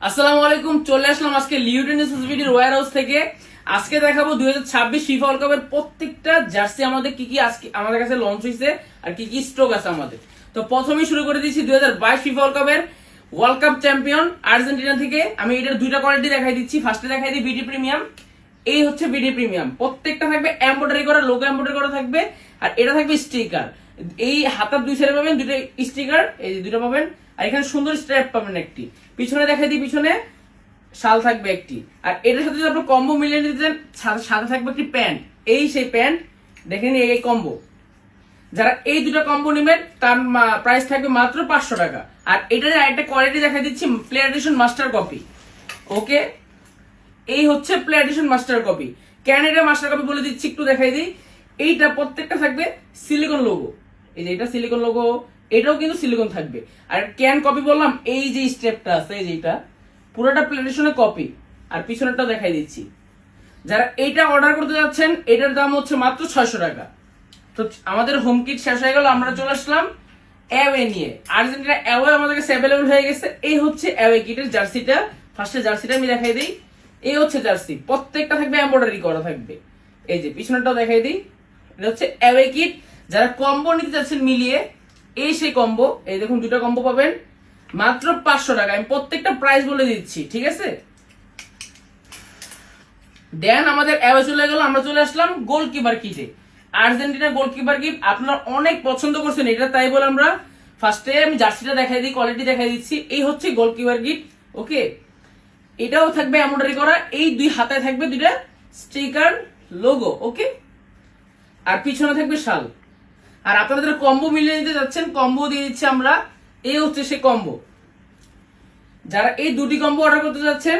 আসসালামু আলাইকুম, চলে আসলাম আজকে লিউটেন এসএসবিডির ওয়্যার হাউস থেকে। আজকে দেখাবো 2026 ফিফা ওয়ার্ল্ড কাপের প্রত্যেকটা জার্সি আমাদের কি কি আজকে আমাদের কাছে লঞ্চ হয়েছে আর কি কি স্টক আছে আমাদের। তো প্রথমেই শুরু করে দিচ্ছি 2022 ফিফা ওয়ার্ল্ড কাপের ওয়ার্ল্ড কাপ চ্যাম্পিয়ন আর্জেন্টিনা থেকে। আমি এটার দুইটা কোয়ালিটি দেখাই দিচ্ছি। ফার্স্টে দেখাই দিই বিডি প্রিমিয়াম। এই হচ্ছে বিডি প্রিমিয়াম, প্রত্যেকটা থাকবে এমব্রয়ডারি করা, লোগো এমব্রয়ডারি করা থাকবে। আর এটা থাকবে স্টিকার। এই হাতার দুই সাইডে পাবেন দুটো স্টিকার, এই দুটো পাবেন। আর এখানে সুন্দর স্ট্র্যাপ পাবেন একটি। পিছনে দেখাই দিই, পিছনে শাল থাকবে একটি। আর এটার সাথে যদি আপনার কম্বো মিলিয়ে নিতে চান, সাথে থাকবে একটি প্যান্ট। এই সেই প্যান্ট দেখেন, এই কম্বো। যারা এই দুটো কম্বো নেবেন তার প্রাইস থাকবে মাত্র 500 টাকা। আর এটার একটা কোয়ালিটি দেখা দিচ্ছি, প্লে এডিশন মাস্টার কপি। ওকে, এই হচ্ছে প্লে এডিশন মাস্টার কপি। কেন এটা মাস্টার কপি বলে দিচ্ছি, একটু দেখাই দিই। এইটা প্রত্যেকটা থাকবে সিলিকন লোগো। এই যে এটা সিলিকন লোগো, এটাও কিন্তু সিলিকন থাকবে। আর ক্যান কপি বললাম, এই যে স্টেপটা আছে, এই যেটা পুরোটা প্লে এডিশনের কপি। আর পিছনেরটা দেখাই দিচ্ছি। যারা এইটা অর্ডার করতে যাচ্ছেন, এটার দাম হচ্ছে মাত্র 600 টাকা। তো আমাদের হোম কিট শেষ হয়ে গেল, আমরা চলে আসলাম অ্যাওয়ে নিয়ে। আর্জেন্টিনা অ্যাওয়ে আমাদের কাছে অ্যাভেলেবল হয়ে গেছে। এই হচ্ছে অ্যাওয়ে কিটের জার্সিটা। ফার্স্টে জার্সিটা আমি দেখাই দিই। এই হচ্ছে জার্সি, প্রত্যেকটা থাকবে এমব্রয়ডারি করা থাকবে। এই যে পিছনেরটাও দেখাই দিই। এটা হচ্ছে অ্যাওয়ে কিট। যারা কম্বো নিতে যাচ্ছেন মিলিয়ে, এই সেই কম্বো। এই দেখুন, দুটো কম্বো পাবেন মাত্র 500 টাকা। আমি প্রত্যেকটা প্রাইস বলে দিচ্ছি, ঠিক আছে? দেন আমাদের অ্যাওয়ে চলে গেল, আমরা চলে আসলাম গোলকিপার কিটে। আর্জেন্টিনা গোলকিপার কিট আপনারা অনেক পছন্দ করছেন এটা, তাই বলে আমরা ফার্স্টে আমি জার্সিটা দেখাই দিই, কোয়ালিটি দেখাই দিচ্ছি। এই হচ্ছে গোলকিপার কিট। ওকে, এটাও থাকবে এমব্রয়ডারি করা। এই দুই হাতায় থাকবে দুইটা স্টিকার লোগো। ওকে, আর পিছনে থাকবে শাল। আর আপনারা যারা কম্বো মিলিয়ে নিতে যাচ্ছেন, কম্বো দিয়ে দিচ্ছি আমরা। এই হচ্ছে সে কম্বো। যারা এই দুটি কম্বো অর্ডার করতে যাচ্ছেন,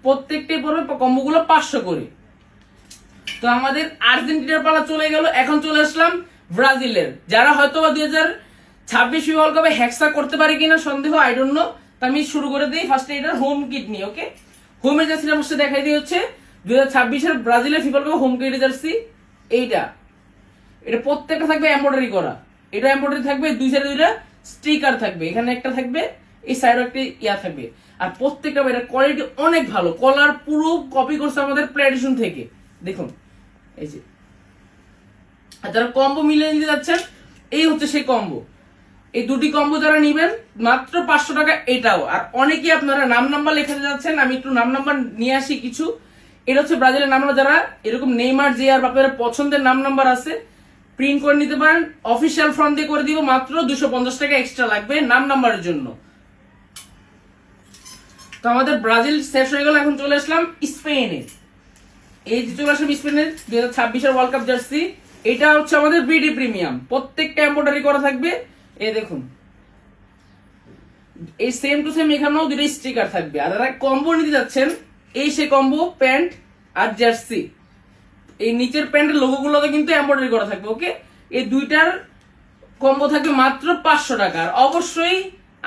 প্রত্যেকটাই পড়বে কম্বোগুলো 500 করে। তো আমাদের আর্জেন্টিনার পালা চলে গেল, এখন চলে আসলাম ব্রাজিলের। যারা হয়তো বা 2026 ওয়ার্ল্ড কাপে হ্যাকসা করতে পারে কিনা সন্দেহ, আই ডোন্ট নো। তো আমি শুরু করে দিই ফার্স্টে এটার হোম কিট নিয়ে। ওকে, হোমের জার্সি ফার্স্টে দেখাই দিই। হচ্ছে 2026 ব্রাজিলের FIFA world cup home kit jersey. এইটা এটা প্রত্যেকটা থাকবে এমব্রয়ডারি করা। এটা এমব্রয়ডারি থাকবে, দুই সাইডে দুইটা স্টিকার থাকবে। এখানে একটা থাকবে, এই সাইডে একটা ইয়া থাকবে। আর প্রত্যেকটা এটার কোয়ালিটি অনেক ভালো। কলার পুরো কপি করছে আমাদের প্লে এডিশন থেকে। দেখুন এই যে। আর যারা কম্বো মিলিয়ে নিতে যাচ্ছেন, এই হচ্ছে সেই কম্বো। এই দুটি কম্বো যারা নিবেন মাত্র 500 টাকা এটাও। আর অনেকেই আপনারা নাম নাম্বার লেখাতে যাচ্ছেন, আমি একটু নাম নাম্বার নিয়ে আসি কিছু। এটা হচ্ছে ব্রাজিলের নাম নাম্বার। যারা এরকম নেইমার, যে আর আপনাদের পছন্দের নাম নাম্বার আছে, প্রিন্ট করে নিতে পারেন। অফিসিয়াল ফ্রন্ট দিয়ে করে দিব, মাত্র 250 টাকা এক্সট্রা লাগবে নাম নাম্বারের জন্য। তো আমাদের ব্রাজিল শেষ হয়ে গেল, এখন চলে আসলাম স্পেনে। এই যে চলে আসলাম স্পেনের 2026 ওয়ার্ল্ড কাপ জার্সি। এটা হচ্ছে আমাদের বিডি প্রিমিয়াম, প্রত্যেকটা এমব্রয়ডারি করা থাকবে। এই দেখুন, এই সেম টু সেম এখানেও দুটো স্টিকার থাকবে। আর যারা কম্বো নিতে যাচ্ছেন, এই সে কম্বো প্যান্ট আর জার্সি। এই নিচের প্যান্টের লোগো গুলোতে কিন্তু এমব্রয়ডারি করা থাকবে। ওকে, এই দুইটার কম্বো থাকবে মাত্র 500 টাকা। আর অবশ্যই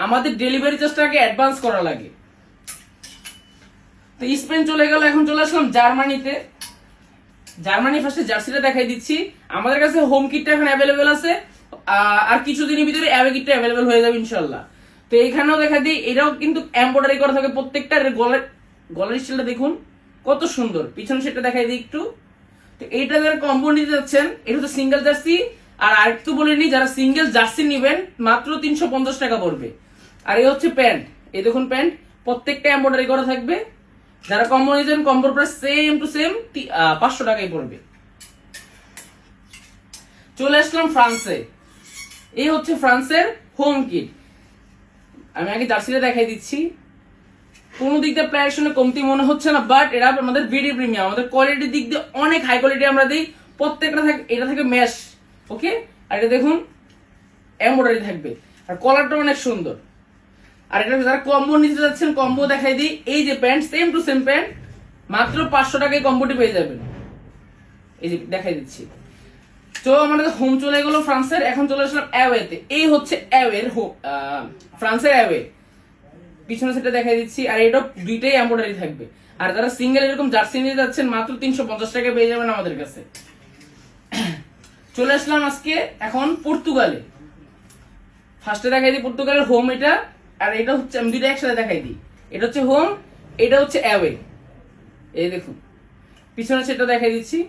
আমাদের ডেলিভারি চার্জটাকে অ্যাডভান্স করা লাগে। তো স্পেন চলে গেল, এখন চলে আসলাম জার্মানিতে। জার্মানি ফার্স্টে জার্সিটা দেখাই দিচ্ছি। আমাদের কাছে হোম কিটটা এখন অ্যাভেলেবেল আছে, আর কিছুদিনের ভিতরে অ্যাওয়ে কিটটা অ্যাভেলেবেল হয়ে যাবে ইনশাল্লাহ। তো এখানেও দেখা দিই, এটাও কিন্তু এমব্রয়ডারি করা থাকে প্রত্যেকটা। গলার স্টাইলটা দেখুন কত সুন্দর। পিছনে সেটা দেখাই দিই একটু। তো এইটা যারা কম্বো নিতে যাচ্ছেন, এটা হচ্ছে সিঙ্গেল জার্সি। আর আরেকটু বলে নিই, যারা সিঙ্গেল জার্সি নিবেন মাত্র 350 টাকা পড়বে। আর এই হচ্ছে প্যান্ট। এই দেখুন প্যান্ট, প্রত্যেকটা এমব্রয়ডারি করা থাকবে। যারা কম্বো নিতেন, কম্বোর প্রাইস সেম টু সেম 500 টাকাই পড়বে। চলে আসলাম ফ্রান্সে। এই হচ্ছে ফ্রান্সের হোম কিট। আমি আগে জার্সিটা দেখাই দিচ্ছি। কোন দিক দিয়ে প্রায় শুনে কমতি মনে হচ্ছে না, বাট এটা আমাদের বিডি প্রিমিয়াম। আমাদের কোয়ালিটির দিক দিয়ে অনেক হাই কোয়ালিটি আমরা দিই। প্রত্যেকটা থাকে, এটা থাকে ম্যাশ। ওকে, আর এটা দেখুন এমব্রয়ডারি থাকবে। আর কলারটা অনেক সুন্দর। আর এটা যারা কম্বো নিতে যাচ্ছেন, কম্বো দেখাই দিই। এই যে pant, same to same pant, মাত্র 500 টাকায় কম্বোটি পেয়ে যাবেন। এই যে দেখাই দিচ্ছি। তো আমাদের হোম চলে গেল ফ্রান্সের, এখন চলে আসলাম অ্যাওয়েতে। এই হচ্ছে অ্যাওয়ের ফ্রান্সের অ্যাওয়ে। পিছনে সেটা দেখাই দিচ্ছি। আর এটা দুইটাই এমব্রয়ডারি থাকবে। আর যারা সিঙ্গেল এরকম জার্সি নিয়ে যাচ্ছেন, মাত্র 350 টাকা পেয়ে যাবেন আমাদের কাছে। চলে আসলাম আজকে এখন পর্তুগালে। ফার্স্টে দেখাই দিই পর্তুগালের হোম এটা। আর এটা হচ্ছে, আমি দুইটা একসাথে দেখাই দিই। এটা হচ্ছে হোম, এটা হচ্ছে অ্যাওয়ে। এই দেখুন পিছনে সেটা দেখাই দিচ্ছি,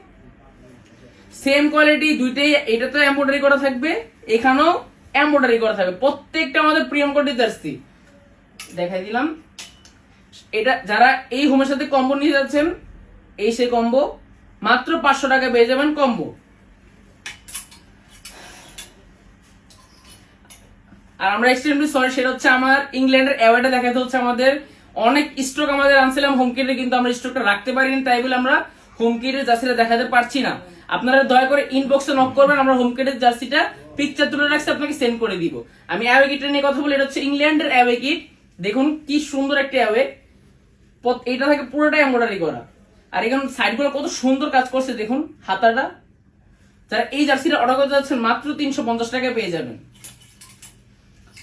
সেম কোয়ালিটি দুইটাই। এটা তো এমব্রয়ডারি করা থাকবে, এখানেও এমব্রয়ডারি করা থাকবে, প্রত্যেকটা আমাদের প্রিমিয়াম কোয়ালিটি জার্সি দেখাই দিলাম। এটা যারা এই হোমের সাথে কম্বো নিয়ে যাচ্ছেন, এই সেই কম্বো মাত্র 500 টাকা পেয়ে যাবেন কম্বো। আর আমরা এক্সট্রিমলি সরি, সেটা হচ্ছে আমার ইংল্যান্ডের অ্যাওয়ার্ডে দেখাতে হচ্ছে আমাদের অনেক স্টক আমাদের আনছিলাম হোম কিটে, কিন্তু আমরা স্টকটা রাখতে পারিনি, তাই বলে আমরা হোম কিটের জার্সিটা দেখাতে পারছি না। আপনারা দয়া করে ইনবক্সে নক করবেন, আমরা হোম কিটের জার্সিটা পিকচার তুলে রাখছি, আপনাকে সেন্ড করে দিব। আমি অ্যাওয়ে কিটের নিয়ে কথা বলি, এটা হচ্ছে ইংল্যান্ডের অ্যাওয়ে কিট। দেখুন কি সুন্দর একটা অ্যাওয়ে, এটা থেকে পুরোটাই এমব্রয়ডারি করা, আর এখানে সাইডগুলো কত সুন্দর কাজ করছে দেখুন হাতাটা। যারা এই জার্সিটা অর্ডার করতে যাচ্ছেন মাত্র 350 টাকায় পেয়ে যাবেন।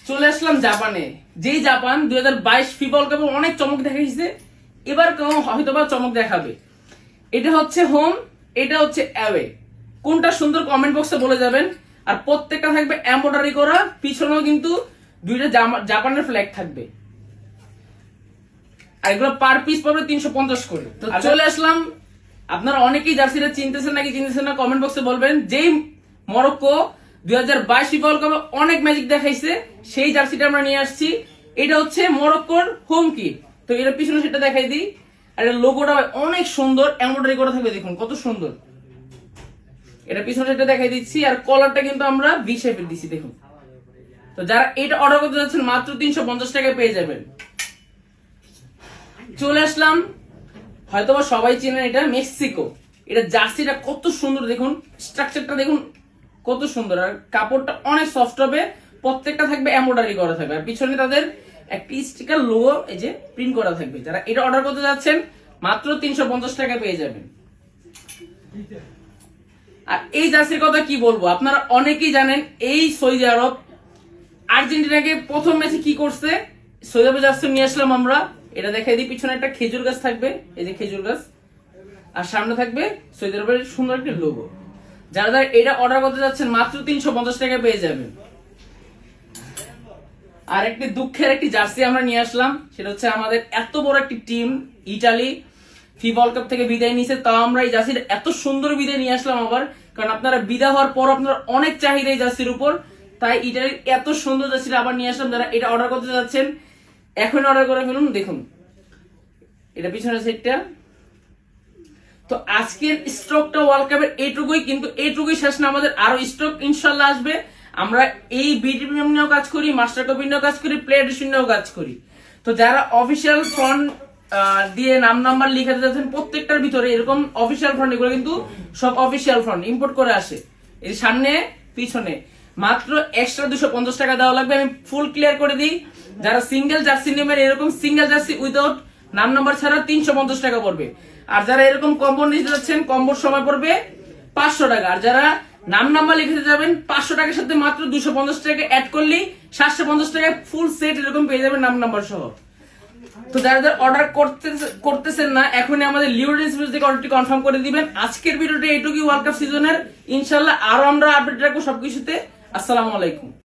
চলে আসলাম জাপানে, যেই জাপান 2022 ফিফা ওয়ার্ল্ড কাপে অনেক চমক দেখাইছে, এবার হয়তো বা চমক দেখাবে। এটা হচ্ছে হোম, এটা হচ্ছে অ্যাওয়ে, কোনটা সুন্দর কমেন্ট বক্সে বলে যাবেন। আর প্রত্যেকটা থাকবে এমব্রয়ডারি করা, পিছনেও কিন্তু দুইটা জাপানের ফ্ল্যাগ থাকবে, আর এগুলো পার পিস পাবে 350 করে। তো চলে আসলাম, আপনারা অনেকেই জার্সিটা চিনতেছেন নাকি চিনতেছেন না কমেন্ট বক্সে বলবেন। যেই মরক্কো 2022 ফিফা ওয়ার্ল্ড কাপে অনেক ম্যাজিক দেখাইছে, সেই জার্সিটা আমরা নিয়ে আসছি। এটা হচ্ছে মরক্কোর হোম কিট। তো এর পিছনে সেটা দেখাই দিই, আর এর লোগোটা অনেক সুন্দর এমব্রয়ডারি করা থাকবে, দেখুন কত সুন্দর। এটা পিছনে সেটা দেখাই দিচ্ছি, আর কলারটা কিন্তু আমরা ভি শেপের দিছি দেখুন। তো যারা এটা অর্ডার করতে যাচ্ছেন মাত্র 350 টাকায় পেয়ে যাবেন। চলে আসলাম, হয়তোবা সবাই চেনেন এটা মেক্সিকো। এটা জার্সিটা কত সুন্দর দেখুন, স্ট্রাকচারটা দেখুন কত সুন্দর, আর কাপড়টা অনেক সফট হবে, প্রত্যেকটা থাকবে এমব্রয়ডারি করা থাকবে, আর পিছনে তাদের একটি স্টিকার লোগো এই যে প্রিন্ট করা থাকবে। যারা এটা অর্ডার করতে যাচ্ছেন মাত্র 350 টাকা পেয়ে যাবেন। আর এই জার্সির কথা কি বলবো, আপনারা অনেকেই জানেন এই সৌদি আরব আর্জেন্টিনাকে প্রথম ম্যাচে কি করছে, সৌদি আরবে জার্সি নিয়ে আসলাম আমরা। এটা দেখাই দিই, পিছনে একটা খেজুর গাছ থাকবে, এই যে খেজুর গাছ, আর সামনে থাকবে সৌদি আরবের সুন্দর একটা লোগো। যারা যারা এটা অর্ডার করতে যাচ্ছেন মাত্র 350 টাকা পেয়ে যাবেন। আর একটি দুঃখের একটি জার্সি আমরা নিয়ে আসলাম, সেটা হচ্ছে আমাদের এত বড় একটি team Italy FIFA world cup থেকে বিদায় নিয়েছে, তাও আমরা এই জার্সির এত সুন্দর বিদায় নিয়ে আসলাম আবার, কারণ আপনারা বিদায় হওয়ার পর আপনারা অনেক চাহিদা এই জার্সির উপর, তাই ইটালির এত সুন্দর জার্সিটা আবার নিয়ে আসলাম। যারা এটা অর্ডার করতে যাচ্ছেন এখন অর্ডার করে ফেলুন। দেখুন এটা পিছনের সাইডটা। তো আজকের স্টকটা ওয়ার্ল্ড কাপের এইটুকুই, কিন্তু এইটুকুই শেষ না, আমাদের আরো স্টক ইনশাল্লাহ আসবে। আমরা এই বিডি প্রিমিয়াম নিয়েও কাজ করি, মাস্টার কপি নিয়েও কাজ করি, প্লে এডিশন নিয়েও কাজ করি। তো যারা অফিসিয়াল ফন্ট দিয়ে নাম নাম্বার লিখাতে যাচ্ছেন, প্রত্যেকটার ভিতরে এরকম অফিসিয়াল ফন্ট, এগুলো কিন্তু সব অফিসিয়াল ফন্ট ইম্পোর্ট করে আসে। এর সামনে পিছনে মাত্র এক্সট্রা 250 টাকা দেওয়া লাগবে। আমি ফুল ক্লিয়ার করে দিই, যারা সিঙ্গেল জার্সি নেবেন, এরকম সিঙ্গেল জার্সি উইদাউট নাম নাম্বার ছাড়া 350 টাকা পড়বে। আর যারা এরকম কম্বো নিতে যাচ্ছেন, কম্বোর সময় পড়বে 500 টাকা। আর যারা নাম নাম্বার লিখে যাবেন 500 টাকার সাথে মাত্র 250 টাকা অ্যাড করলেই 750 টাকা ফুল সেট এরকম পেয়ে যাবেন নাম নাম্বার সহ। তো যারা যারা অর্ডার করতেছেন না, এখনই আমাদের লিওডেন্স থেকে অর্ডারটি কনফার্ম করে দিবেন। আজকের ভিডিওটা এইটুকুই ওয়ার্ল্ড কাপ সিজনের, ইনশাল্লাহ আরো আমরা আপডেট রাখবো সবকিছুতে। আসসালামু আলাইকুম।